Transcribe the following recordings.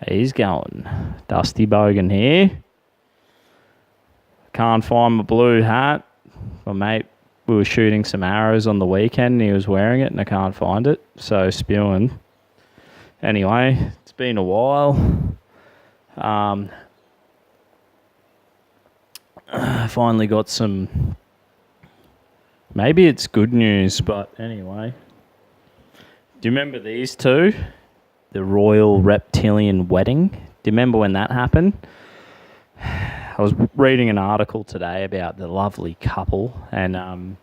He's going. Dusty Bogan here. Can't find my blue hat. My mate, we were shooting some arrows on the weekend and he was wearing it and I can't find it. So spewing. Anyway, it's been a while. I finally got some... Maybe it's good news, but anyway. Do you remember these two? The Royal Reptilian Wedding. Do you remember when that happened? I was reading an article today about the lovely couple, and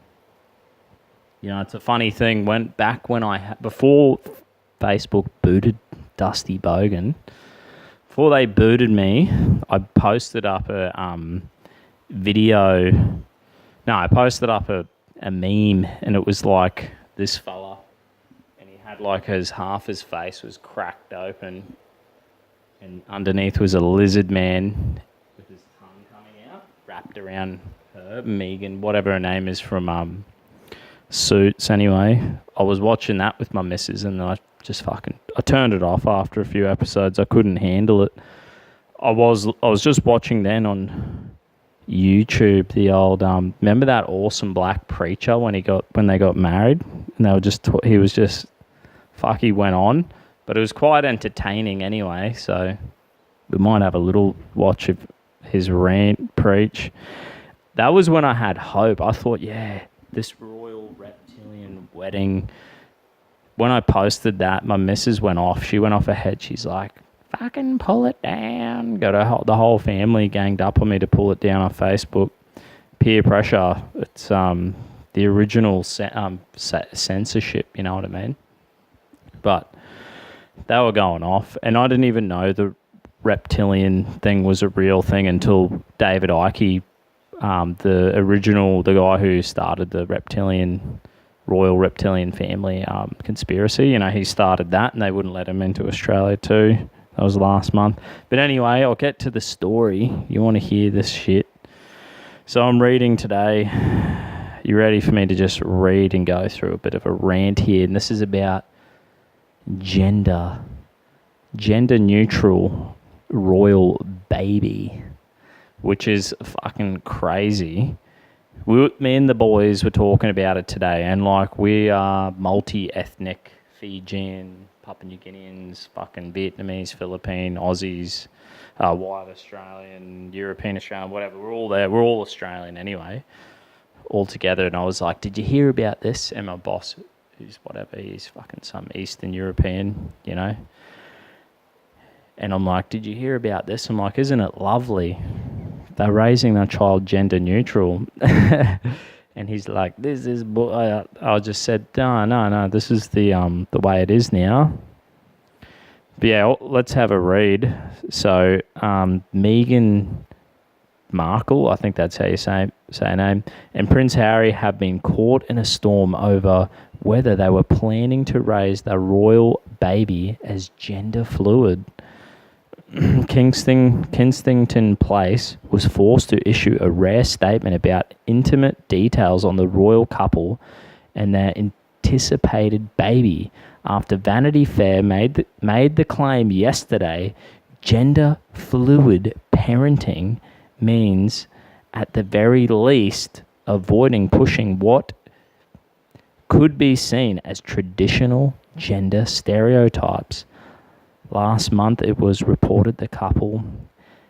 it's a funny thing. Before Facebook booted Dusty Bogan, before they booted me, I posted up a video. No, I posted up a meme, and it was like this fella. Had like half his face was cracked open and underneath was a lizard man with his tongue coming out, wrapped around her, Meghan, whatever her name is from Suits. Anyway, I was watching that with my missus and I turned it off after a few episodes. I couldn't handle it. I was just watching then on YouTube the old remember that awesome black preacher when they got married and he went on, but it was quite entertaining anyway, so we might have a little watch of his rant preach. That was when I had hope. I thought, yeah, this Royal Reptilian Wedding. When I posted that, my missus went off. She went off her head. She's like, fucking pull it down. The whole family ganged up on me to pull it down on Facebook. Peer pressure. It's the original censorship, you know what I mean? But they were going off, and I didn't even know the reptilian thing was a real thing until David Icke, the guy who started the Royal Reptilian family conspiracy. He started that, and they wouldn't let him into Australia too. That was last month. But anyway, I'll get to the story. You want to hear this shit? So I'm reading today. You ready for me to just read and go through a bit of a rant here? And this is about gender neutral royal baby, which is fucking crazy. Me and the boys were talking about it today, and like we are multi-ethnic, Fijian, Papua New Guineans, fucking Vietnamese, Philippine, Aussies, white Australian, European Australian, whatever. We're all there. We're all Australian anyway, all together. And I was like, did you hear about this? And my boss, he's fucking some Eastern European, And I'm like, did you hear about this? I'm like, isn't it lovely? They're raising their child gender neutral. And he's like, this is... I just said, no, this is the way it is now. But yeah, let's have a read. So, Meghan Markle, I think that's how you say her name, and Prince Harry have been caught in a storm over whether they were planning to raise the royal baby as gender fluid. Kensington Place was forced to issue a rare statement about intimate details on the royal couple and their anticipated baby after Vanity Fair made the claim yesterday gender fluid parenting means, at the very least, avoiding pushing what could be seen as traditional gender stereotypes. Last month, it was reported the couple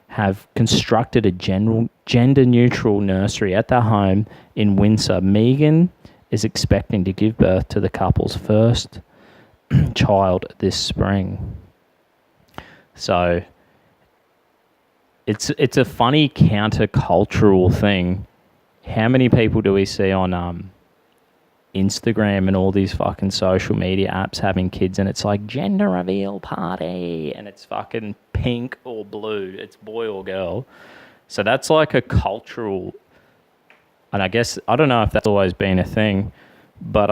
have constructed a gender-neutral nursery at their home in Windsor. Meghan is expecting to give birth to the couple's first child this spring. So it's a funny counter-cultural thing. How many people do we see on Instagram and all these fucking social media apps having kids, and it's like gender reveal party, and it's fucking pink or blue, it's boy or girl. So that's like a cultural, and I guess, I don't know if that's always been a thing, but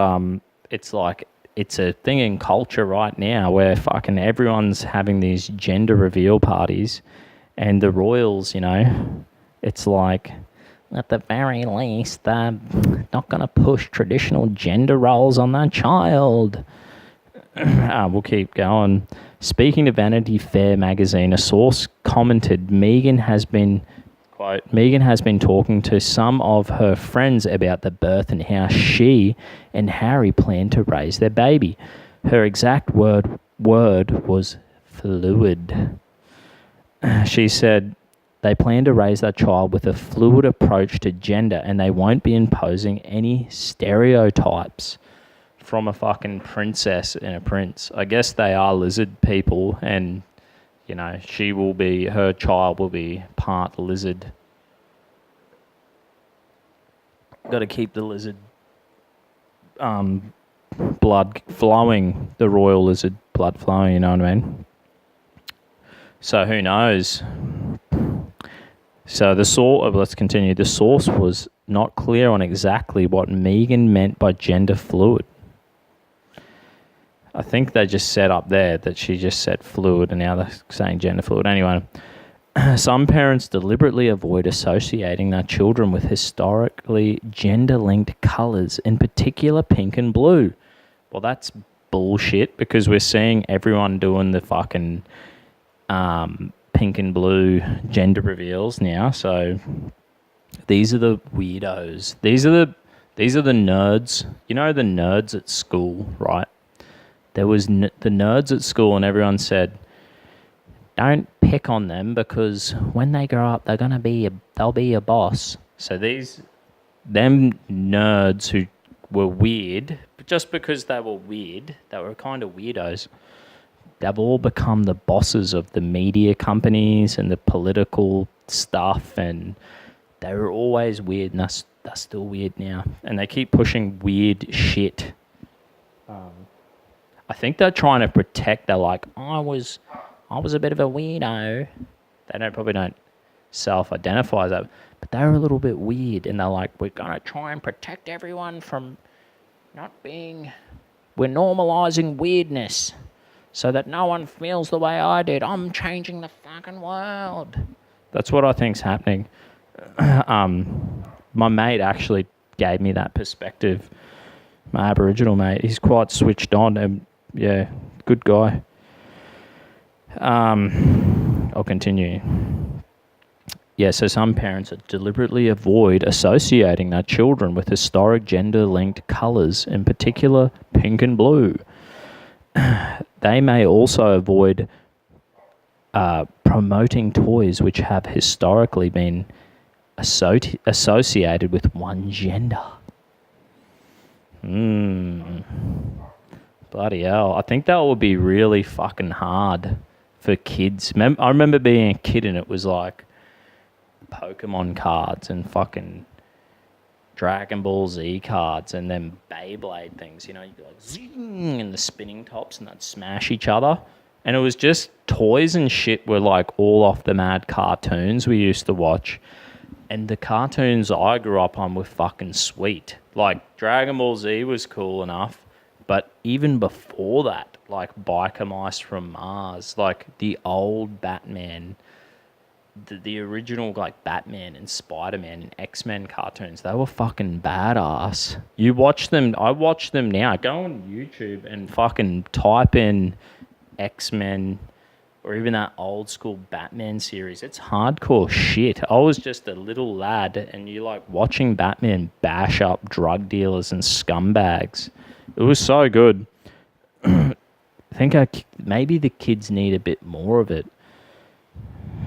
it's like, it's a thing in culture right now where fucking everyone's having these gender reveal parties, and the royals, it's like, at the very least, they're not going to push traditional gender roles on their child. We'll keep going. Speaking to Vanity Fair magazine, a source commented Meghan has been, quote, Meghan has been talking to some of her friends about the birth and how she and Harry plan to raise their baby. Her exact word was fluid. She said they plan to raise their child with a fluid approach to gender and they won't be imposing any stereotypes from a fucking princess and a prince. I guess they are lizard people and, you know, her child will be part lizard. Got to keep the lizard blood flowing, the royal lizard blood flowing, you know what I mean? So who knows? So let's continue. The source was not clear on exactly what Meghan meant by gender fluid. I think they just said up there that she just said fluid and now they're saying gender fluid. Anyway, some parents deliberately avoid associating their children with historically gender-linked colours, in particular pink and blue. Well, that's bullshit because we're seeing everyone doing the fucking pink and blue gender reveals now. So these are the weirdos. These are the nerds. You know the nerds at school, right? There was the nerds at school and everyone said, don't pick on them because when they grow up, they'll be a boss. So them nerds who were weird, just because they were weird, they were kind of weirdos, they've all become the bosses of the media companies and the political stuff, and they were always weird, and they're still weird now. And they keep pushing weird shit. I think they're trying to protect, they're like, I was a bit of a weirdo. They probably don't self-identify as that, but they're a little bit weird, and they're like, we're going to try and protect everyone from we're normalising weirdness so that no one feels the way I did. I'm changing the fucking world. That's what I think's happening. My mate actually gave me that perspective. My Aboriginal mate, he's quite switched on, and yeah, good guy. I'll continue. Yeah, so some parents deliberately avoid associating their children with historic gender-linked colours, in particular pink and blue. They may also avoid promoting toys which have historically been associated with one gender. Bloody hell. I think that would be really fucking hard for kids. I remember being a kid and it was like Pokemon cards and fucking Dragon Ball Z cards and then Beyblade things, you know, you'd be like zing and the spinning tops and they'd smash each other. And it was just toys and shit were like all off the mad cartoons we used to watch. And the cartoons I grew up on were fucking sweet. Like Dragon Ball Z was cool enough, but even before that, like Biker Mice from Mars, like the old Batman, the original like Batman and Spider-Man and X-Men cartoons, they were fucking badass. You watch them, I watch them now. Go on YouTube and fucking type in X-Men or even that old school Batman series. It's hardcore shit. I was just a little lad and you like watching Batman bash up drug dealers and scumbags. It was so good. I think maybe the kids need a bit more of it.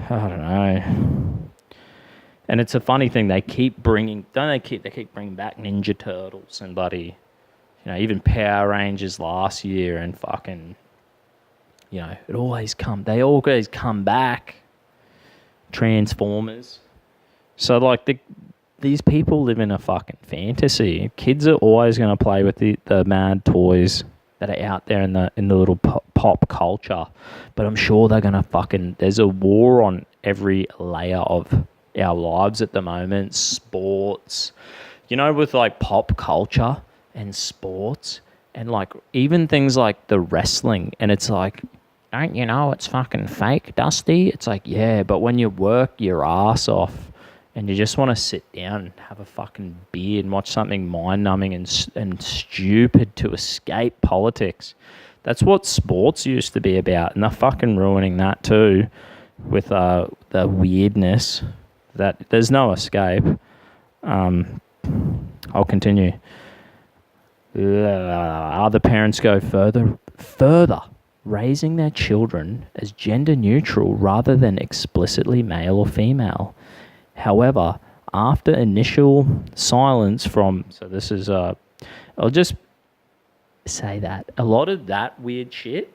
I don't know. And it's a funny thing, they keep bringing back Ninja Turtles and bloody, you know, even Power Rangers last year and fucking, you know, they always come back. Transformers. So like these people live in a fucking fantasy. Kids are always going to play with the mad toys that are out there in the little pop culture. But I'm sure they're going to there's a war on every layer of our lives at the moment. Sports, you know, with like pop culture and sports and like even things like the wrestling. And it's like, don't you know it's fucking fake, Dusty? It's like, yeah, but when you work your ass off and you just want to sit down and have a fucking beer and watch something mind-numbing and stupid to escape politics, That's what sports used to be about, and they're fucking ruining that too with the weirdness that there's no escape. I'll continue. Other parents go further, raising their children as gender neutral rather than explicitly male or female. However, after initial silence from, so this is, I'll just say that a lot of that weird shit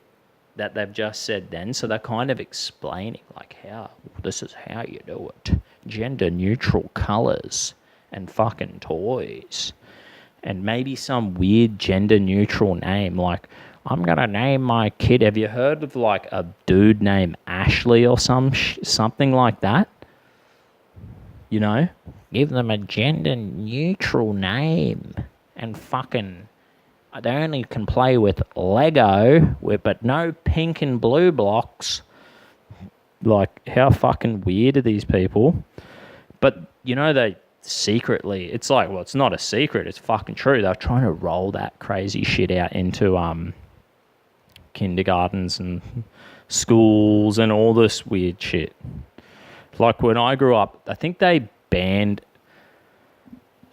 that they've just said then, so they're kind of explaining like how this is how you do it, gender neutral colors and fucking toys, and maybe some weird gender neutral name like, I'm gonna name my kid, have you heard of like a dude named Ashley or something like that? You know, give them a gender neutral name and fucking, they only can play with Lego, but no pink and blue blocks. Like, how fucking weird are these people? But, you know, they secretly, it's like, well, it's not a secret, it's fucking true. They're trying to roll that crazy shit out into kindergartens and schools and all this weird shit. Like, when I grew up, I think they banned...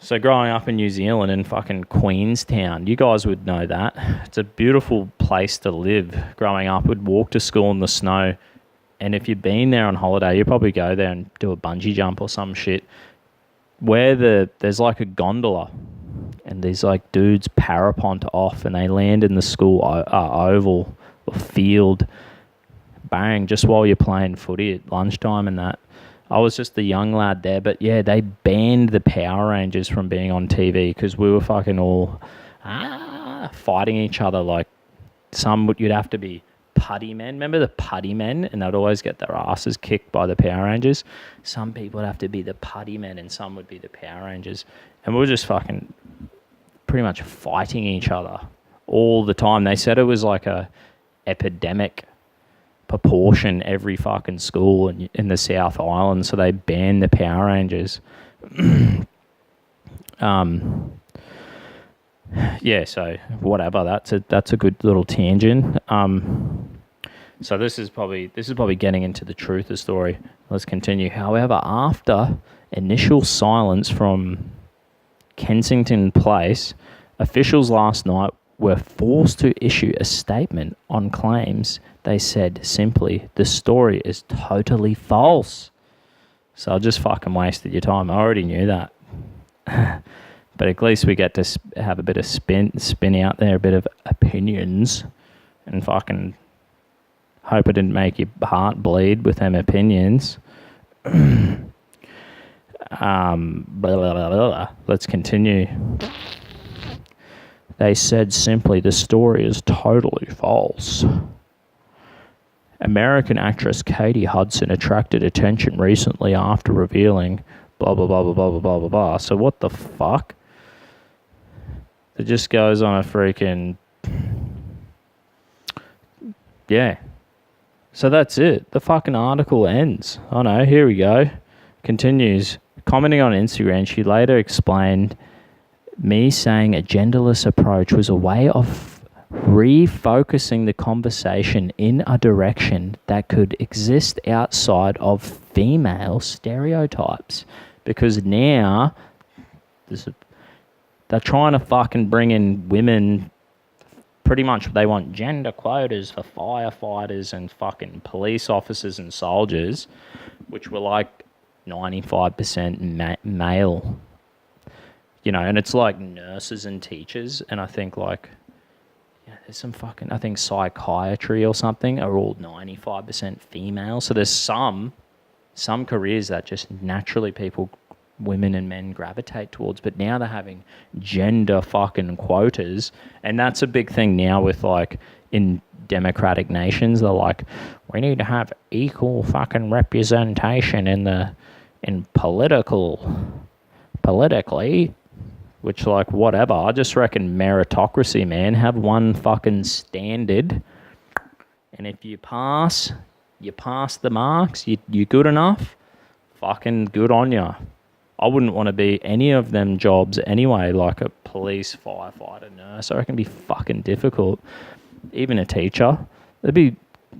So growing up in New Zealand in fucking Queenstown, you guys would know that. It's a beautiful place to live. Growing up, we'd walk to school in the snow, and if you've been there on holiday, you'd probably go there and do a bungee jump or some shit. Where there's like a gondola, and these like dudes parapont off, and they land in the school oval or field, bang, just while you're playing footy at lunchtime and that. I was just a young lad there, but yeah, they banned the Power Rangers from being on TV because we were fucking all fighting each other. Like, you'd have to be putty men. Remember the putty men? And they'd always get their asses kicked by the Power Rangers. Some people would have to be the putty men and some would be the Power Rangers. And we were just fucking pretty much fighting each other all the time. They said it was like a epidemic proportion every fucking school in the South Island, so they banned the Power Rangers. Yeah, so whatever. That's a good little tangent. So this is probably getting into the truth of the story. Let's continue. However, after initial silence from Kensington Place, officials last night were forced to issue a statement on claims. They said simply, the story is totally false. So I just fucking wasted your time. I already knew that. But at least we get to have a bit of spin out there, a bit of opinions, and fucking hope it didn't make your heart bleed with them opinions. Blah, blah, blah, blah. Let's continue. They said simply, the story is totally false. American actress Katie Hudson attracted attention recently after revealing blah, blah, blah, blah, blah, blah, blah, blah. So what the fuck? It just goes on a freaking... Yeah. So that's it. The fucking article ends. Oh no, here we go. Continues. Commenting on Instagram, she later explained, me saying a genderless approach was a way of refocusing the conversation in a direction that could exist outside of female stereotypes. Because now they're trying to fucking bring in women. Pretty much they want gender quotas for firefighters and fucking police officers and soldiers, which were like 95% male. You know, and it's like nurses and teachers, and I think like, yeah, there's some fucking, I think psychiatry or something are all 95% female. So there's some careers that just naturally women and men gravitate towards, but now they're having gender fucking quotas, and that's a big thing now with like in democratic nations. They're like, we need to have equal fucking representation in politically. Which, like, whatever. I just reckon meritocracy, man. Have one fucking standard. And if you pass the marks, you're good enough, fucking good on ya. I wouldn't want to be any of them jobs anyway, like a police, firefighter, nurse. I reckon it'd be fucking difficult. even a teacher. It'd be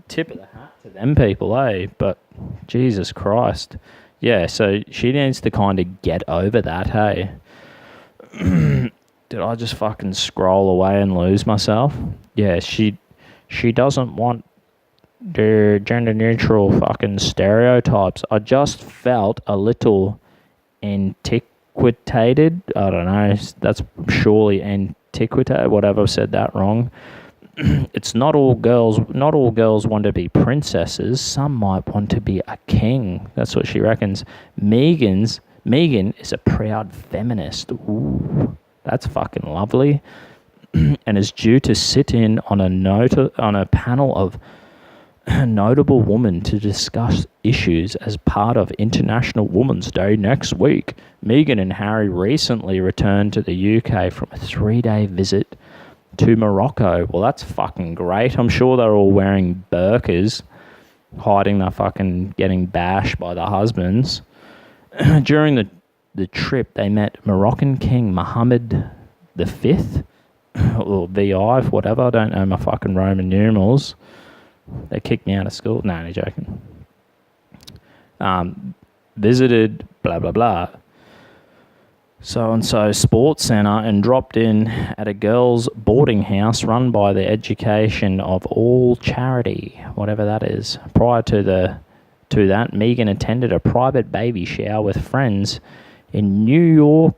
tip of the hat to them people, eh? But Jesus Christ. Yeah, so she needs to kind of get over that, hey? Did I just fucking scroll away and lose myself? Yeah, she doesn't want the gender neutral fucking stereotypes. I just felt a little antiquated. I don't know. That's surely antiquated. Whatever, I said that wrong. It's not all girls. Not all girls want to be princesses. Some might want to be a king. That's what she reckons. Meghan is a proud feminist. Ooh, that's fucking lovely. And is due to sit in on a panel of notable women to discuss issues as part of International Women's Day next week. Meghan and Harry recently returned to the UK from a 3-day visit to Morocco. Well, that's fucking great. I'm sure they're all wearing burqas, hiding their fucking getting bashed by their husbands. During the trip, they met Moroccan King Mohammed V, or VI, whatever. I don't know my fucking Roman numerals. They kicked me out of school. No, I'm joking. Visited blah blah blah so-and-so sports centre and dropped in at a girls' boarding house run by the Education of All charity, whatever that is. Prior to that, Meghan attended a private baby shower with friends in New York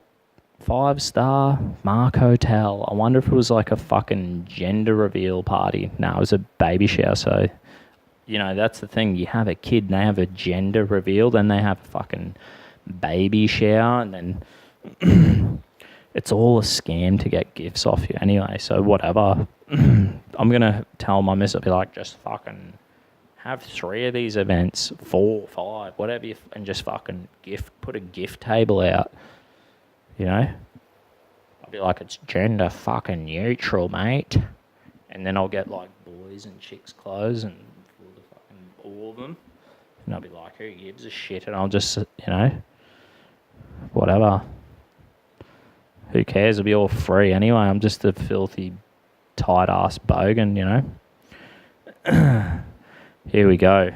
5-star Mark Hotel. I wonder if it was like a fucking gender reveal party. No, it was a baby shower, so, you know, that's the thing. You have a kid and they have a gender reveal, then they have a fucking baby shower, and then it's all a scam to get gifts off you anyway, so whatever. I'm going to tell my miss, I'll be like, just fucking have 3 of these events, 4, 5, whatever, and just fucking put a gift table out, you know? I'll be like, it's gender fucking neutral, mate. And then I'll get like boys and chicks clothes and all of them. And I'll be like, who gives a shit? And I'll just, you know, whatever. Who cares? It'll be all free anyway. I'm just a filthy, tight-ass bogan, you know? Here we go.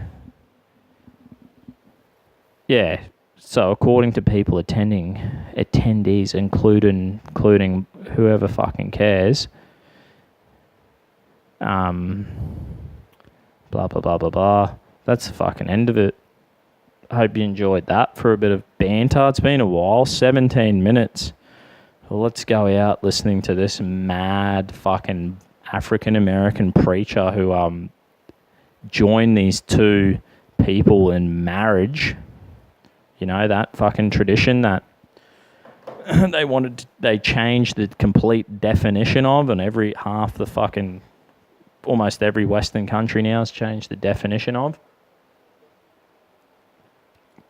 Yeah, so according to people attendees, including whoever fucking cares, blah, blah, blah, blah, blah. That's the fucking end of it. I hope you enjoyed that for a bit of banter. It's been a while, 17 minutes. Well, let's go out listening to this mad fucking African-American preacher who joined these 2 people in marriage. You know, that fucking tradition that they changed the complete definition of, and almost every Western country now has changed the definition of.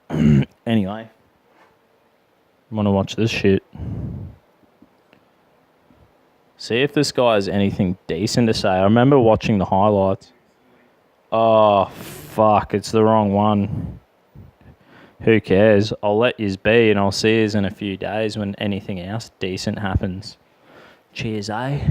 Anyway, I want to watch this shit. See if this guy has anything decent to say. I remember watching the highlights. Oh, fuck, it's the wrong one. Who cares? I'll let yous be, and I'll see yous in a few days when anything else decent happens. Cheers, eh?